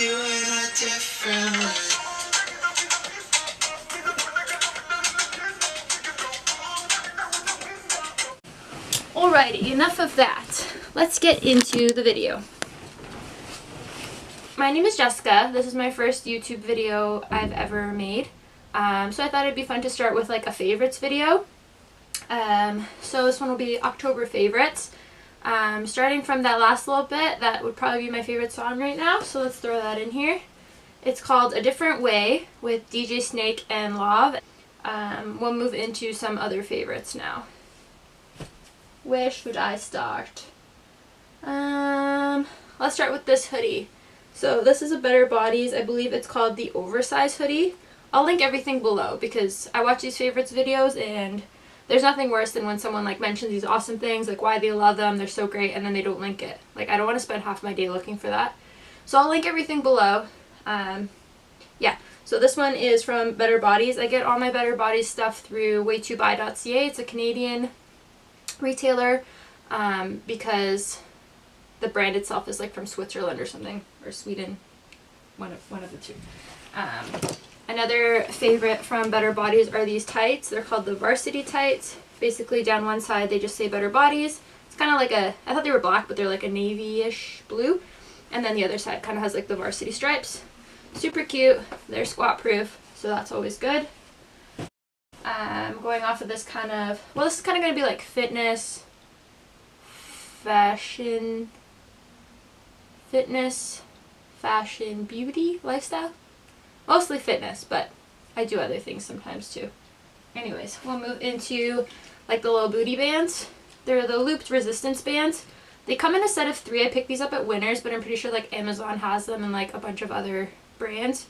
you in a different way. Alrighty, enough of that. Let's get into the video. My name is Jessica. This is my first YouTube video I've ever made. So I thought it'd be fun to start with like a favorites video. So this one will be October favorites. Starting from that last little bit, that would probably be my favorite song right now, so let's throw that in here. It's called A Different Way with DJ Snake and Love. We'll move into some other favorites now. Where should I start? Let's start with this hoodie. So this is a Better Bodies, I believe it's called the Oversize hoodie. I'll link everything below because I watch these favorites videos and there's nothing worse than when someone like mentions these awesome things, like why they love them, they're so great, and then they don't link it. Like I don't want to spend half my day looking for that. So I'll link everything below. Yeah, so this one is from Better Bodies. I get all my Better Bodies stuff through waytobuy.ca. It's a Canadian retailer because the brand itself is like from Switzerland or something, or Sweden, one of the two. Another favorite from Better Bodies are these tights. They're called the Varsity tights. Basically down one side they just say Better Bodies. It's kind of like a, I thought they were black, but they're like a navy-ish blue. And then the other side kind of has like the Varsity stripes. Super cute. They're squat proof, so that's always good. Going off of this kind of, well, this is kind of going to be like fitness, fashion, beauty, lifestyle. Mostly fitness, but I do other things sometimes too. Anyways, we'll move into like the little booty bands. They're the looped resistance bands. They come in a set of 3. I picked these up at Winners, but I'm pretty sure like Amazon has them and like a bunch of other brands.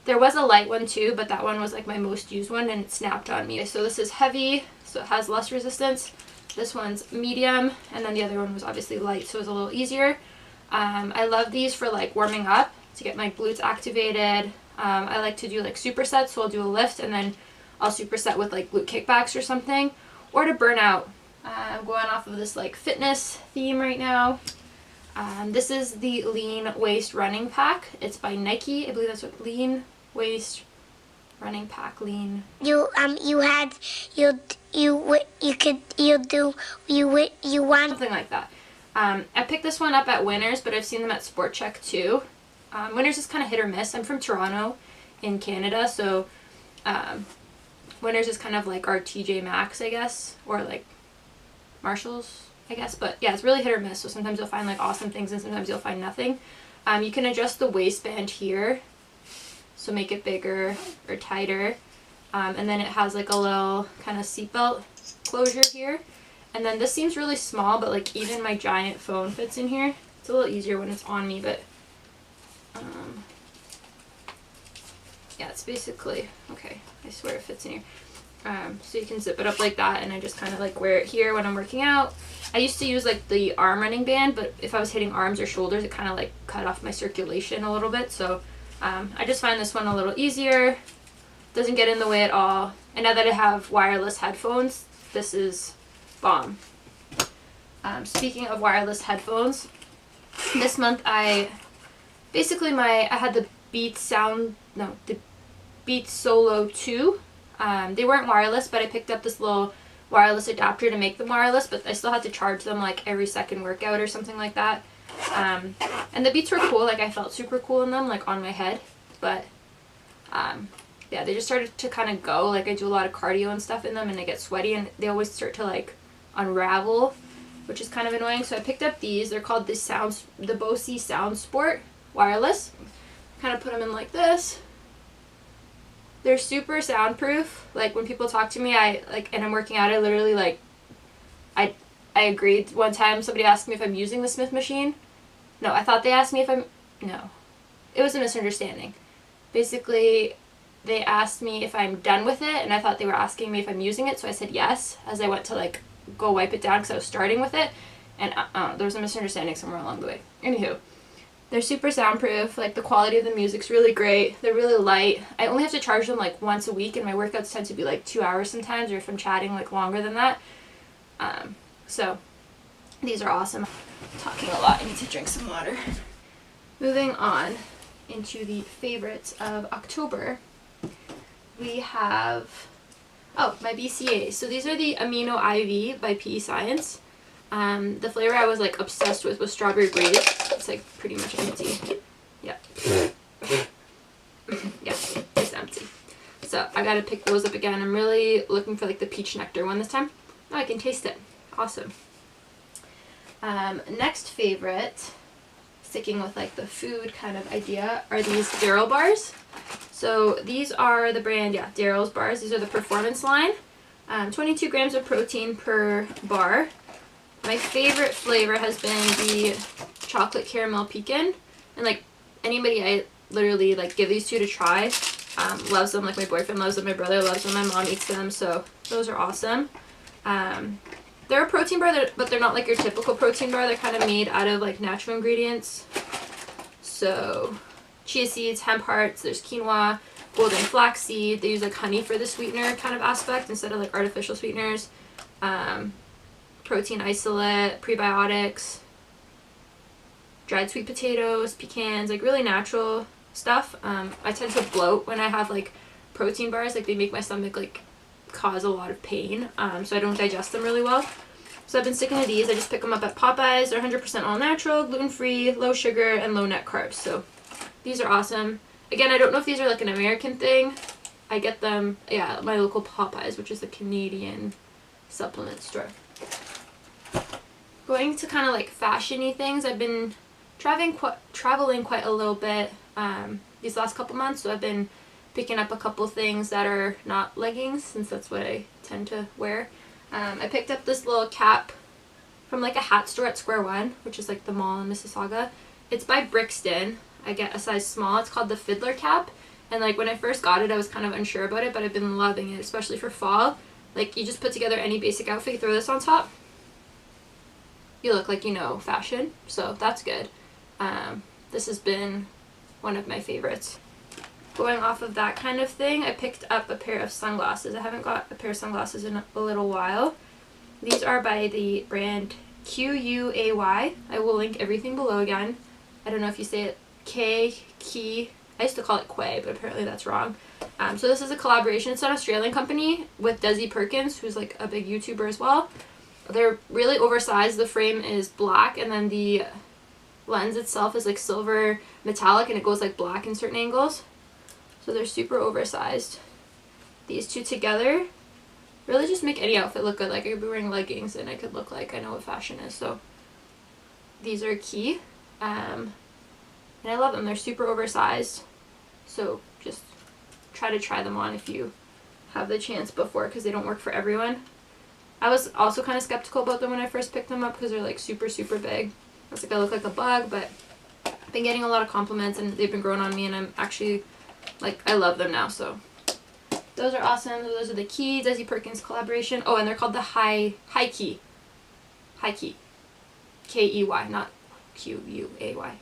There was a light one too, but that one was like my most used one and it snapped on me. So this is heavy, so it has less resistance. This one's medium, and then the other one was obviously light, so it was a little easier. I love these for like warming up to get my glutes activated. I like to do like supersets, so I'll do a lift and then I'll superset with like glute kickbacks or something, or to burn out. I'm going off of this like fitness theme right now. This is the Lean Waist Running Pack. It's by Nike. I believe that's what Lean Waist Running Pack. Lean. You want Something like that. I picked this one up at Winners, but I've seen them at Sport Check too. Winners is kind of hit or miss. I'm from Toronto in Canada, so Winners is kind of like our TJ Maxx, I guess, or like Marshalls, I guess. But yeah, it's really hit or miss, so sometimes you'll find like awesome things and sometimes you'll find nothing. You can adjust the waistband here, so make it bigger or tighter. And then it has like a little kind of seatbelt closure here. And then this seems really small, but like even my giant phone fits in here. It's a little easier when it's on me, but yeah, it's basically, okay, I swear it fits in here. So you can zip it up like that, and I just kind of like wear it here when I'm working out. I used to use like the arm running band, but if I was hitting arms or shoulders, it kind of like cut off my circulation a little bit. So I just find this one a little easier. Doesn't get in the way at all. And now that I have wireless headphones, this is bomb. Speaking of wireless headphones, this month I had the Beats Solo 2. They weren't wireless, but I picked up this little wireless adapter to make them wireless, but I still had to charge them like every second workout or something like that. And the Beats were cool, like I felt super cool in them, like on my head, but yeah, they just started to kind of go, like I do a lot of cardio and stuff in them and they get sweaty and they always start to like unravel, which is kind of annoying. So I picked up these. They're called the Bose Soundsport wireless. Kind of put them in like this. They're super soundproof. Like when people talk to me, and I'm working out, I literally like, I agreed. One time somebody asked me if I'm using the Smith machine. No, I thought they asked me if no. It was a misunderstanding. Basically, they asked me if I'm done with it, and I thought they were asking me if I'm using it, so I said yes, as I went to like go wipe it down because I was starting with it, and there was a misunderstanding somewhere along the way. Anywho, they're super soundproof, like the quality of the music's really great, they're really light. I only have to charge them like once a week, and my workouts tend to be like 2 hours sometimes, or if I'm chatting like longer than that. So these are awesome. I'm talking a lot, I need to drink some water. Moving on into the favorites of October, we have, oh, my BCAAs. So these are the Amino IV by PE Science. The flavor I was like obsessed with was Strawberry Breeze. It's like pretty much empty. Yeah. Yeah, it's empty. So I gotta pick those up again. I'm really looking for like the peach nectar one this time. Oh, I can taste it. Awesome. Next favorite, sticking with like the food kind of idea, are these Daryl Bars. So these are the brand, yeah, Daryl's Bars. These are the performance line. 22 grams of protein per bar. My favorite flavor has been the chocolate caramel pecan. And like anybody I literally like give these to try loves them. Like my boyfriend loves them, my brother loves them, my mom eats them. So those are awesome. They're a protein bar, but they're not like your typical protein bar. They're kind of made out of like natural ingredients. So chia seeds, hemp hearts, there's quinoa, golden flaxseed. They use like honey for the sweetener kind of aspect instead of like artificial sweeteners. Protein isolate, prebiotics, dried sweet potatoes, pecans, like really natural stuff. I tend to bloat when I have like protein bars. Like they make my stomach like cause a lot of pain, so I don't digest them really well. So I've been sticking to these. I just pick them up at Popeyes. They're 100% all natural, gluten-free, low sugar, and low net carbs. So these are awesome. Again, I don't know if these are like an American thing. I get them, yeah, at my local Popeyes, which is a Canadian supplement store. Going to kind of like fashion-y things. I've been traveling quite a little bit these last couple months, so I've been picking up a couple things that are not leggings, since that's what I tend to wear. I picked up this little cap from like a hat store at Square One, which is like the mall in Mississauga. It's by Brixton. I get a size small. It's called the Fiddler Cap. And like when I first got it, I was kind of unsure about it, but I've been loving it, especially for fall. Like you just put together any basic outfit, you throw this on top, you look like you know fashion. So that's good. This has been one of my favorites. Going off of that kind of thing, I picked up a pair of sunglasses. I haven't got a pair of sunglasses in a little while. These are by the brand QUAY. I will link everything below again. I don't know if you say it Key. I used to call it Quay, but apparently that's wrong. So this is a collaboration. It's an Australian company with Desi Perkins, who's like a big YouTuber as well. They're really oversized. The frame is black, and then the lens itself is like silver metallic, and it goes like black in certain angles. So they're super oversized. These two together really just make any outfit look good. Like I could be wearing leggings and I could look like I know what fashion is. So these are key. And I love them. They're super oversized. So just try them on if you have the chance before, because they don't work for everyone. I was also kind of skeptical about them when I first picked them up because they're like super big. I was like, I look like a bug, but I've been getting a lot of compliments and they've been growing on me, and I'm actually like, I love them now. So those are awesome. Those are the Key Desi Perkins collaboration. Oh, and they're called the High Key. K-E-Y, not Q-U-A-Y.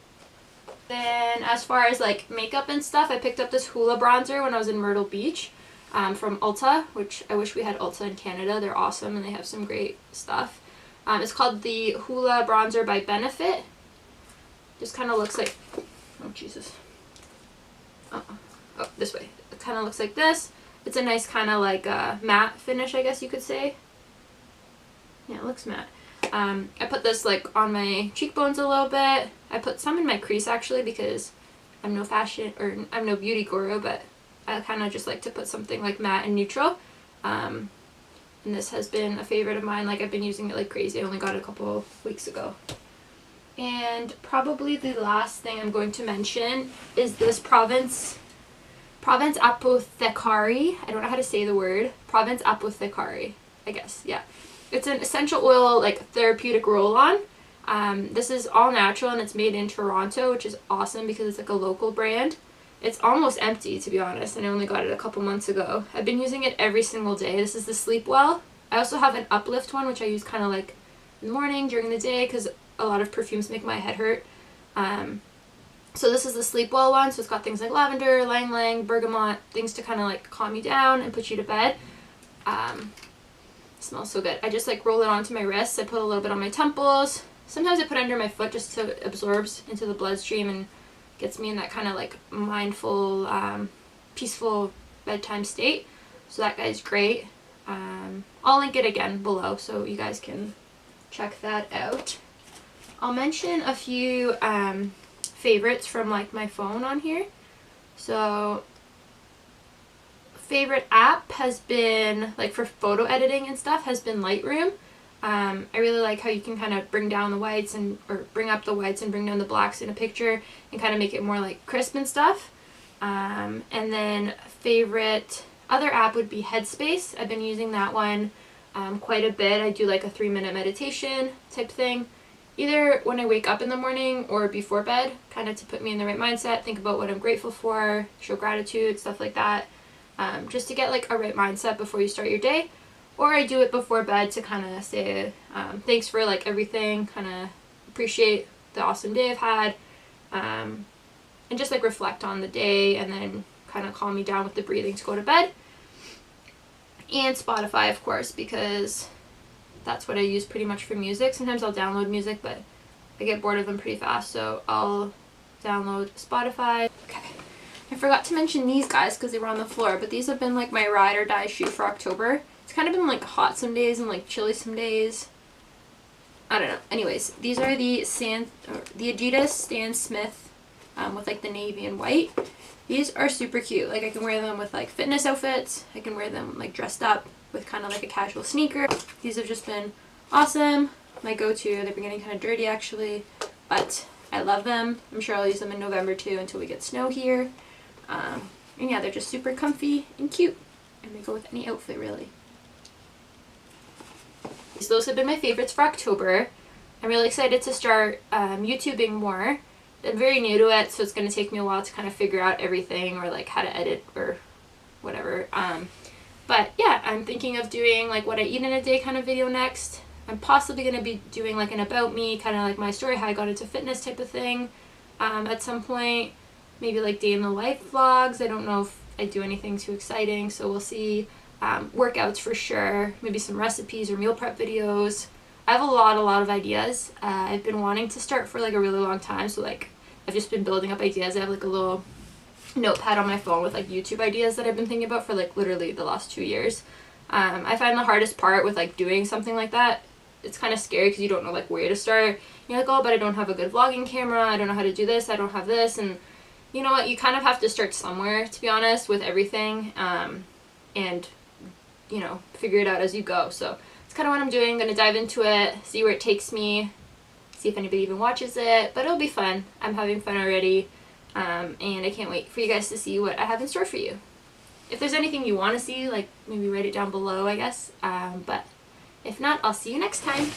Then as far as like makeup and stuff, I picked up this Hoola Bronzer when I was in Myrtle Beach from Ulta, which I wish we had Ulta in Canada. They're awesome and they have some great stuff. It's called the Hoola Bronzer by Benefit. Just kind of looks like, oh Jesus. Oh, this way. It kind of looks like this. It's a nice kind of like matte finish, I guess you could say. Yeah, it looks matte. I put this like on my cheekbones a little bit. I put some in my crease actually because I'm no fashion or I'm no beauty guru, but I kind of just like to put something like matte and neutral. And this has been a favorite of mine. Like I've been using it like crazy. I only got it a couple weeks ago. And probably the last thing I'm going to mention is this Province Apothecary. I don't know how to say the word. Province Apothecary, I guess. Yeah. It's an essential oil, like therapeutic roll-on. This is all natural and it's made in Toronto, which is awesome because it's like a local brand. It's almost empty, to be honest, and I only got it a couple months ago. I've been using it every single day. This is the Sleep Well. I also have an Uplift one, which I use kind of like in the morning, during the day, because a lot of perfumes make my head hurt. So this is the Sleep Well one, so it's got things like lavender, ylang ylang, bergamot, things to kind of like calm you down and put you to bed. It smells so good. I just like roll it onto my wrists. I put a little bit on my temples. Sometimes I put it under my foot just so it absorbs into the bloodstream and Gets me in that kind of like mindful, peaceful bedtime state. So that guy's great. I'll link it again below so you guys can check that out. I'll mention a few favorites from like my phone on here. So favorite app has been, like for photo editing and stuff, has been Lightroom. I really like how you can kind of bring down the whites or bring up the whites and bring down the blacks in a picture and kind of make it more like crisp and stuff. And then favorite other app would be Headspace. I've been using that one quite a bit. I do like a 3-minute meditation type thing, either when I wake up in the morning or before bed, kind of to put me in the right mindset, think about what I'm grateful for, show gratitude, stuff like that, just to get like a right mindset before you start your day. Or I do it before bed to kind of say thanks for like everything, kind of appreciate the awesome day I've had, and just like reflect on the day and then kind of calm me down with the breathing to go to bed. And Spotify, of course, because that's what I use pretty much for music. Sometimes I'll download music, but I get bored of them pretty fast, so I'll download Spotify. Okay, I forgot to mention these guys because they were on the floor, but these have been like my ride or die shoe for October. It's kind of been like hot some days and like chilly some days. I don't know. Anyways, these are the Adidas Stan Smith with like the navy and white. These are super cute. Like I can wear them with like fitness outfits. I can wear them like dressed up with kind of like a casual sneaker. These have just been awesome. My go-to. They've been getting kind of dirty actually, but I love them. I'm sure I'll use them in November too until we get snow here. And yeah, they're just super comfy and cute. And they go with any outfit really. So those have been my favorites for October. I'm really excited to start YouTubing more. I'm very new to it, so it's going to take me a while to kind of figure out everything or like how to edit or whatever. But yeah, I'm thinking of doing like what I eat in a day kind of video next. I'm possibly going to be doing like an about me, kind of like my story, how I got into fitness type of thing at some point. Maybe like day in the life vlogs. I don't know if I do anything too exciting, so we'll see. Workouts for sure. Maybe some recipes or meal prep videos. I have a lot of ideas. I've been wanting to start for like a really long time, so like I've just been building up ideas. I have like a little notepad on my phone with like YouTube ideas that I've been thinking about for like literally the last 2 years. I find the hardest part with like doing something like that, it's kind of scary because you don't know like where to start. You're like, oh, but I don't have a good vlogging camera, I don't know how to do this, I don't have this, and you know what, you kind of have to start somewhere, to be honest, with everything, and you know, figure it out as you go. So it's kind of what I'm doing. I'm going to dive into it, see where it takes me, see if anybody even watches it, but it'll be fun. I'm having fun already, and I can't wait for you guys to see what I have in store for you. If there's anything you want to see, like maybe write it down below, I guess, but if not, I'll see you next time.